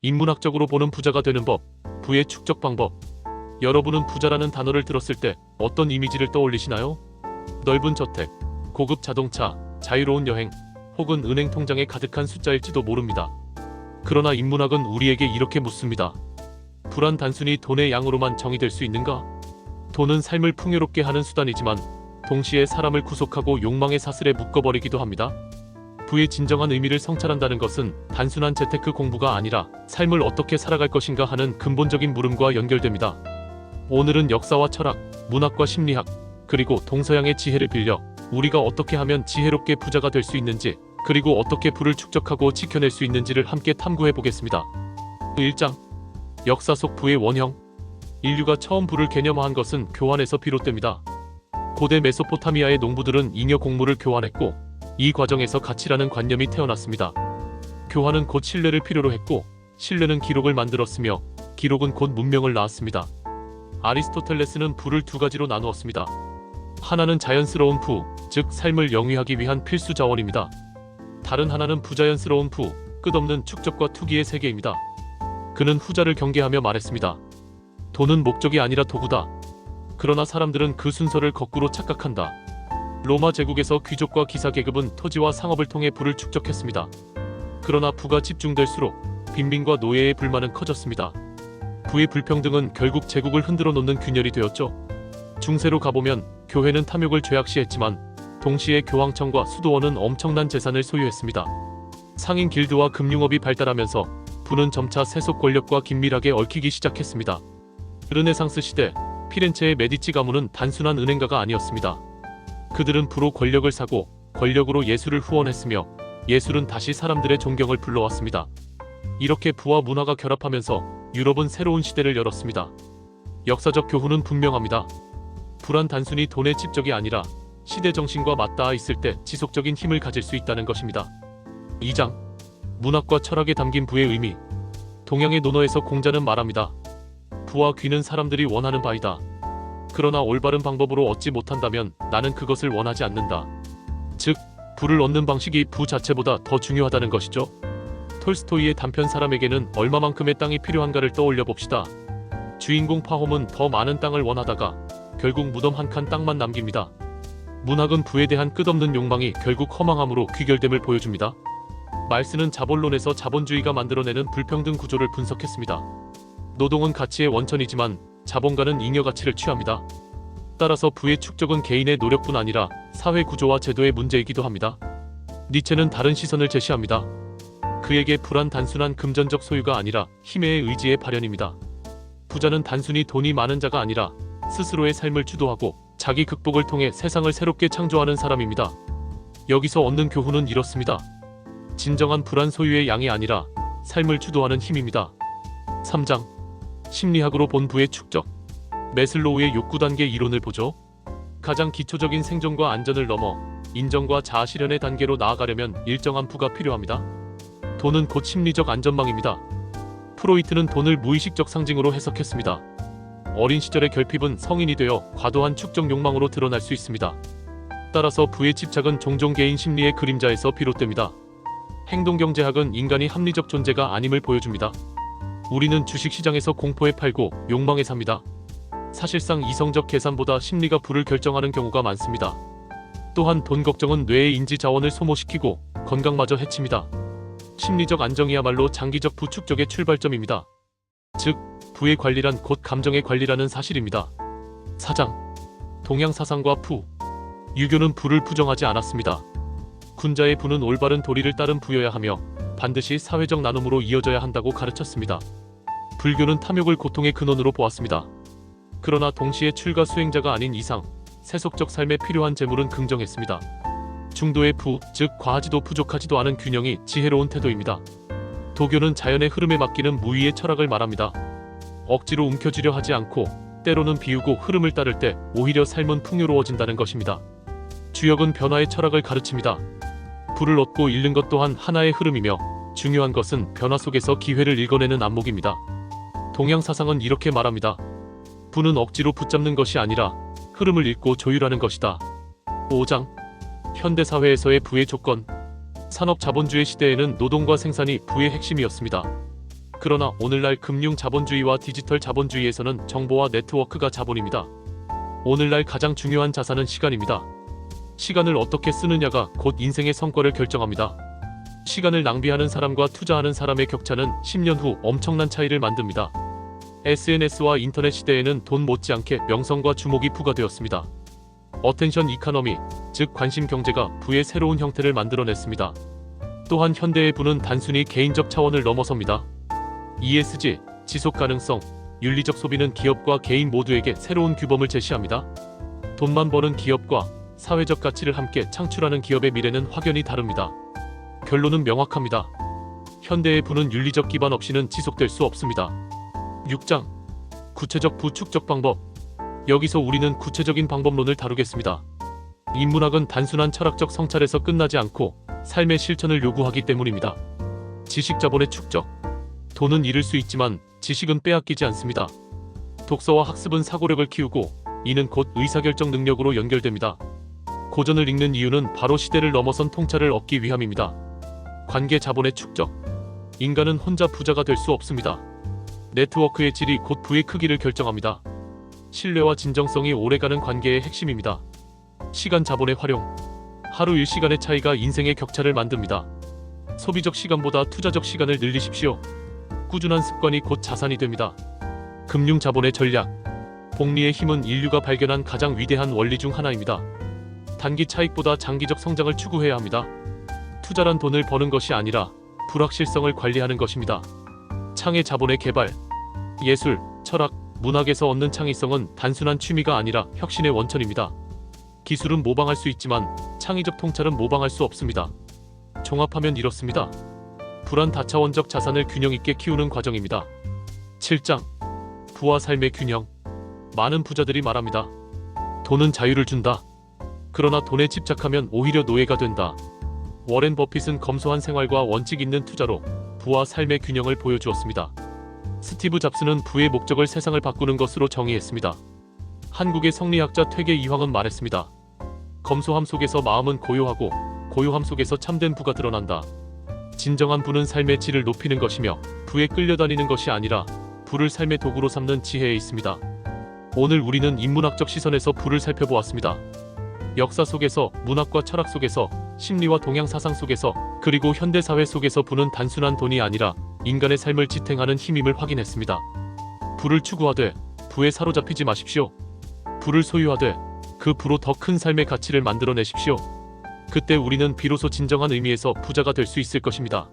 인문학적으로 보는 부자가 되는 법, 부의 축적 방법. 여러분은 부자라는 단어를 들었을 때 어떤 이미지를 떠올리시나요? 넓은 저택, 고급 자동차, 자유로운 여행, 혹은 은행 통장에 가득한 숫자일지도 모릅니다. 그러나 인문학은 우리에게 이렇게 묻습니다. 부란 단순히 돈의 양으로만 정의될 수 있는가? 돈은 삶을 풍요롭게 하는 수단이지만 동시에 사람을 구속하고 욕망의 사슬에 묶어버리기도 합니다. 부의 진정한 의미를 성찰한다는 것은 단순한 재테크 공부가 아니라 삶을 어떻게 살아갈 것인가 하는 근본적인 물음과 연결됩니다. 오늘은 역사와 철학, 문학과 심리학, 그리고 동서양의 지혜를 빌려 우리가 어떻게 하면 지혜롭게 부자가 될 수 있는지, 그리고 어떻게 부를 축적하고 지켜낼 수 있는지를 함께 탐구해 보겠습니다. 1장. 역사 속 부의 원형. 인류가 처음 부를 개념화한 것은 교환에서 비롯됩니다. 고대 메소포타미아의 농부들은 잉여 곡물을 교환했고, 이 과정에서 가치라는 관념이 태어났습니다. 교환은 곧 신뢰를 필요로 했고, 신뢰는 기록을 만들었으며, 기록은 곧 문명을 낳았습니다. 아리스토텔레스는 부를 두 가지로 나누었습니다. 하나는 자연스러운 부, 즉 삶을 영위하기 위한 필수 자원입니다. 다른 하나는 부자연스러운 부, 끝없는 축적과 투기의 세계입니다. 그는 후자를 경계하며 말했습니다. 돈은 목적이 아니라 도구다. 그러나 사람들은 그 순서를 거꾸로 착각한다. 로마 제국에서 귀족과 기사 계급은 토지와 상업을 통해 부를 축적했습니다. 그러나 부가 집중될수록 빈민과 노예의 불만은 커졌습니다. 부의 불평등은 결국 제국을 흔들어 놓는 균열이 되었죠. 중세로 가보면 교회는 탐욕을 죄악시했지만 동시에 교황청과 수도원은 엄청난 재산을 소유했습니다. 상인 길드와 금융업이 발달하면서 부는 점차 세속 권력과 긴밀하게 얽히기 시작했습니다. 르네상스 시대, 피렌체의 메디치 가문은 단순한 은행가가 아니었습니다. 그들은 부로 권력을 사고 권력으로 예술을 후원했으며 예술은 다시 사람들의 존경을 불러왔습니다. 이렇게 부와 문화가 결합하면서 유럽은 새로운 시대를 열었습니다. 역사적 교훈은 분명합니다. 부란 단순히 돈의 집적이 아니라 시대 정신과 맞닿아 있을 때 지속적인 힘을 가질 수 있다는 것입니다. 2장. 문학과 철학에 담긴 부의 의미. 동양의 논어에서 공자는 말합니다. 부와 귀는 사람들이 원하는 바이다. 그러나 올바른 방법으로 얻지 못한다면 나는 그것을 원하지 않는다. 즉, 부를 얻는 방식이 부 자체보다 더 중요하다는 것이죠. 톨스토이의 단편 사람에게는 얼마만큼의 땅이 필요한가를 떠올려 봅시다. 주인공 파홈은 더 많은 땅을 원하다가 결국 무덤 한 칸 땅만 남깁니다. 문학은 부에 대한 끝없는 욕망이 결국 허망함으로 귀결됨을 보여줍니다. 말스는 자본론에서 자본주의가 만들어내는 불평등 구조를 분석했습니다. 노동은 가치의 원천이지만 자본가는 잉여 가치를 취합니다. 따라서 부의 축적은 개인의 노력뿐 아니라 사회 구조와 제도의 문제이기도 합니다. 니체는 다른 시선을 제시합니다. 그에게 부란 단순한 금전적 소유가 아니라 힘의 의지의 발현입니다. 부자는 단순히 돈이 많은 자가 아니라 스스로의 삶을 주도하고 자기 극복을 통해 세상을 새롭게 창조하는 사람입니다. 여기서 얻는 교훈은 이렇습니다. 진정한 부란 소유의 양이 아니라 삶을 주도하는 힘입니다. 3장. 심리학으로 본 부의 축적. 매슬로우의 욕구 단계 이론을 보죠. 가장 기초적인 생존과 안전을 넘어 인정과 자아 실현의 단계로 나아가려면 일정한 부가 필요합니다. 돈은 곧 심리적 안전망입니다. 프로이트는 돈을 무의식적 상징으로 해석했습니다. 어린 시절의 결핍은 성인이 되어 과도한 축적 욕망으로 드러날 수 있습니다. 따라서 부의 집착은 종종 개인 심리의 그림자에서 비롯됩니다. 행동경제학은 인간이 합리적 존재가 아님을 보여줍니다. 우리는 주식시장에서 공포에 팔고 욕망에 삽니다. 사실상 이성적 계산보다 심리가 부를 결정하는 경우가 많습니다. 또한 돈 걱정은 뇌의 인지 자원을 소모시키고 건강마저 해칩니다. 심리적 안정이야말로 장기적 부 축적의 출발점입니다. 즉, 부의 관리란 곧 감정의 관리라는 사실입니다. 4장. 동양 사상과 부. 유교는 부를 부정하지 않았습니다. 군자의 부는 올바른 도리를 따른 부여야 하며 반드시 사회적 나눔으로 이어져야 한다고 가르쳤습니다. 불교는 탐욕을 고통의 근원으로 보았습니다. 그러나 동시에 출가 수행자가 아닌 이상 세속적 삶에 필요한 재물은 긍정했습니다. 중도의 부, 즉 과하지도 부족하지도 않은 균형이 지혜로운 태도입니다. 도교는 자연의 흐름에 맡기는 무위의 철학을 말합니다. 억지로 움켜쥐려 하지 않고 때로는 비우고 흐름을 따를 때 오히려 삶은 풍요로워진다는 것입니다. 주역은 변화의 철학을 가르칩니다. 부를 얻고 잃는 것 또한 하나의 흐름이며 중요한 것은 변화 속에서 기회를 읽어내는 안목입니다. 동양 사상은 이렇게 말합니다. 부는 억지로 붙잡는 것이 아니라 흐름을 읽고 조율하는 것이다. 5장. 현대사회에서의 부의 조건. 산업 자본주의 시대에는 노동과 생산이 부의 핵심이었습니다. 그러나 오늘날 금융 자본주의와 디지털 자본주의에서는 정보와 네트워크가 자본입니다. 오늘날 가장 중요한 자산은 시간입니다. 시간을 어떻게 쓰느냐가 곧 인생의 성과를 결정합니다. 시간을 낭비하는 사람과 투자하는 사람의 격차는 10년 후 엄청난 차이를 만듭니다. SNS와 인터넷 시대에는 돈 못지않게 명성과 주목이 부과되었습니다. 어텐션 이카노미, 즉 관심 경제가 부의 새로운 형태를 만들어냈습니다. 또한 현대의 부는 단순히 개인적 차원을 넘어섭니다. ESG, 지속 가능성, 윤리적 소비는 기업과 개인 모두에게 새로운 규범을 제시합니다. 돈만 버는 기업과 사회적 가치를 함께 창출하는 기업의 미래는 확연히 다릅니다. 결론은 명확합니다. 현대의 부는 윤리적 기반 없이는 지속될 수 없습니다. 6장 구체적 부 축적 방법. 여기서 우리는 구체적인 방법론을 다루겠습니다. 인문학은 단순한 철학적 성찰에서 끝나지 않고 삶의 실천을 요구하기 때문입니다. 지식 자본의 축적. 돈은 잃을 수 있지만 지식은 빼앗기지 않습니다. 독서와 학습은 사고력을 키우고 이는 곧 의사결정 능력으로 연결됩니다. 고전을 읽는 이유는 바로 시대를 넘어선 통찰을 얻기 위함입니다. 관계 자본의 축적. 인간은 혼자 부자가 될 수 없습니다. 네트워크의 질이 곧 부의 크기를 결정합니다. 신뢰와 진정성이 오래가는 관계의 핵심입니다. 시간 자본의 활용. 하루 일시간의 차이가 인생의 격차를 만듭니다. 소비적 시간보다 투자적 시간을 늘리십시오. 꾸준한 습관이 곧 자산이 됩니다. 금융 자본의 전략. 복리의 힘은 인류가 발견한 가장 위대한 원리 중 하나입니다. 단기 차익보다 장기적 성장을 추구해야 합니다. 투자란 돈을 버는 것이 아니라 불확실성을 관리하는 것입니다. 창의 자본의 개발. 예술, 철학, 문학에서 얻는 창의성은 단순한 취미가 아니라 혁신의 원천입니다. 기술은 모방할 수 있지만 창의적 통찰은 모방할 수 없습니다. 종합하면 이렇습니다. 불안 다차원적 자산을 균형 있게 키우는 과정입니다. 7장 부와 삶의 균형. 많은 부자들이 말합니다. 돈은 자유를 준다. 그러나 돈에 집착하면 오히려 노예가 된다. 워렌 버핏은 검소한 생활과 원칙 있는 투자로 부와 삶의 균형을 보여주었습니다. 스티브 잡스는 부의 목적을 세상을 바꾸는 것으로 정의했습니다. 한국의 성리학자 퇴계 이황은 말했습니다. 검소함 속에서 마음은 고요하고 고요함 속에서 참된 부가 드러난다. 진정한 부는 삶의 질을 높이는 것이며 부에 끌려다니는 것이 아니라 부를 삶의 도구로 삼는 지혜에 있습니다. 오늘 우리는 인문학적 시선에서 부를 살펴보았습니다. 역사 속에서, 문학과 철학 속에서, 심리와 동양 사상 속에서, 그리고 현대사회 속에서 부는 단순한 돈이 아니라 인간의 삶을 지탱하는 힘임을 확인했습니다. 부를 추구하되 부에 사로잡히지 마십시오. 부를 소유하되 그 부로 더 큰 삶의 가치를 만들어내십시오. 그때 우리는 비로소 진정한 의미에서 부자가 될 수 있을 것입니다.